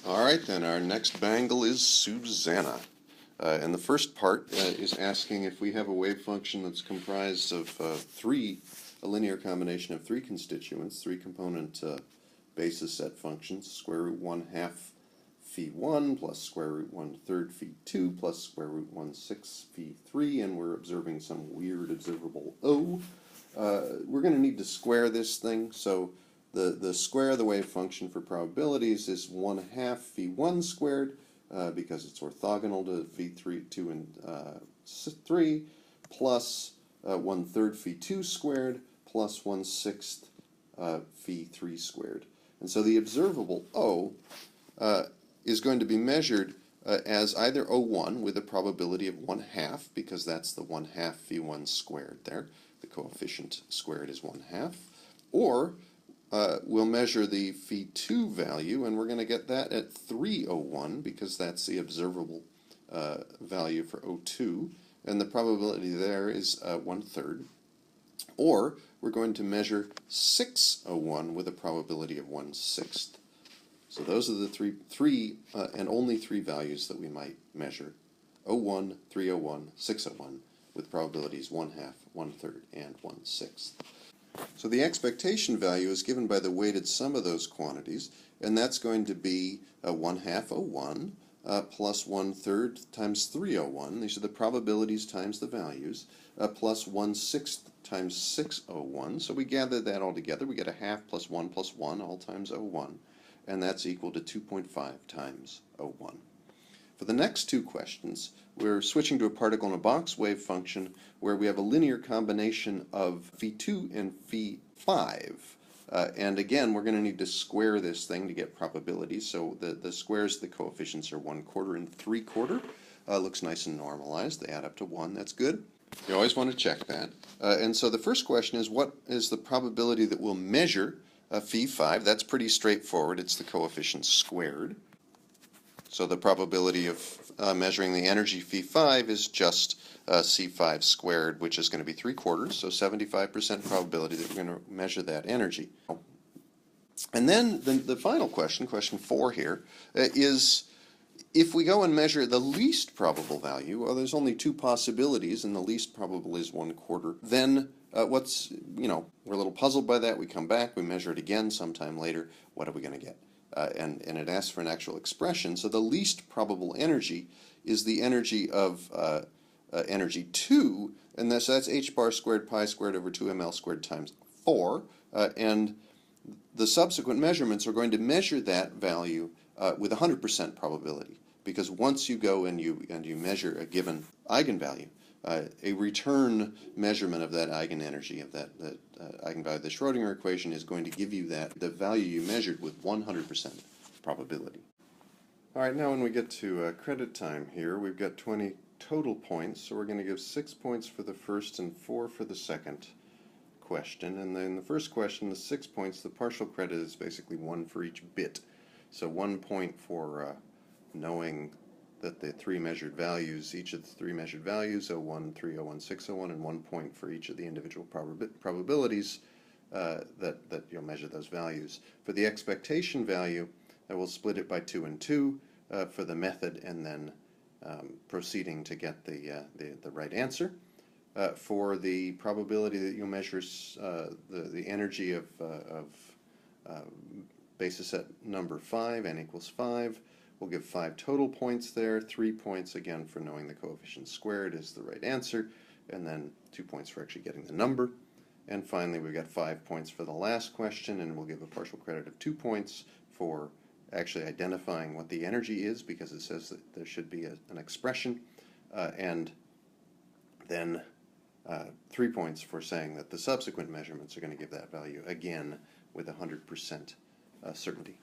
All right, then, our next bangle is Susanna. And the first part is asking if we have a wave function that's comprised of a linear combination of three constituents, three-component basis set functions, square root 1/2 phi1 plus square root 1/3 phi2 plus square root 1/6 phi3, and we're observing some weird observable O. We're going to need to square this thing, so the square of the wave function for probabilities is 1/2 phi1 squared, because it's orthogonal to phi3, 2, and 3, plus 1/3 phi2 squared plus 1/6 phi3 squared. And so the observable O is going to be measured as either O1 with a probability of 1/2, because that's the 1/2 phi1 squared there. The coefficient squared is 1/2. Or we'll measure the phi2 value, and we're going to get that at 3O1, because that's the observable value for O2, and the probability there is 1/3. Or we're going to measure 6O1 with a probability of 1/6. So those are the three and only three values that we might measure: O1, 3O1, 6O1, with probabilities 1/2, 1/3, and 1/6. So the expectation value is given by the weighted sum of those quantities, and that's going to be 1/2 O1 plus 1/3 times 3O1. These are the probabilities times the values, plus 1/6 times 6O1. So we gather that all together. We get 1/2 plus 1 plus 1, all times O1, and that's equal to 2.5 times O1. For the next two questions, we're switching to a particle in a box wave function where we have a linear combination of phi2 and phi5. And again, we're going to need to square this thing to get probabilities. So the squares of the coefficients are 1/4 and 3/4. Looks nice and normalized. They add up to 1. That's good. You always want to check that. And so the first question is, what is the probability that we'll measure phi5? That's pretty straightforward. It's the coefficient squared. So the probability of measuring the energy phi5 is just C5 squared, which is going to be 3/4, so 75% probability that we're going to measure that energy. And then the final question, question 4 here, is if we go and measure the least probable value, well, there's only two possibilities, and the least probable is 1/4, then we're a little puzzled by that. We come back, we measure it again sometime later. What are we going to get? And it asks for an actual expression. So the least probable energy is the energy of energy 2, and so that's h bar squared pi squared over 2ml squared times 4. And the subsequent measurements are going to measure that value with 100% probability, because once you go and you measure a given eigenvalue, a return measurement of that eigenenergy, of that eigenvalue of the Schrodinger equation, is going to give you the value you measured with 100% probability. All right, now when we get to credit time here, we've got 20 total points, so we're going to give 6 points for the first and 4 for the second question. And then the first question, the 6 points, the partial credit is basically 1 for each bit. So 1 point for knowing that the three measured values, each of the three measured values, O1, 3O1, 6O1, and 1 point for each of the individual probabilities that you'll measure those values. For the expectation value, we'll split it by 2 and 2 for the method, and then proceeding to get the right answer. For the probability that you'll measure the energy of basis set number 5, n equals 5, we'll give 5 total points there, 3 points again for knowing the coefficient squared is the right answer, and then 2 points for actually getting the number. And finally, we've got 5 points for the last question, and we'll give a partial credit of 2 points for actually identifying what the energy is, because it says that there should be an expression, and then 3 points for saying that the subsequent measurements are going to give that value again with 100% certainty.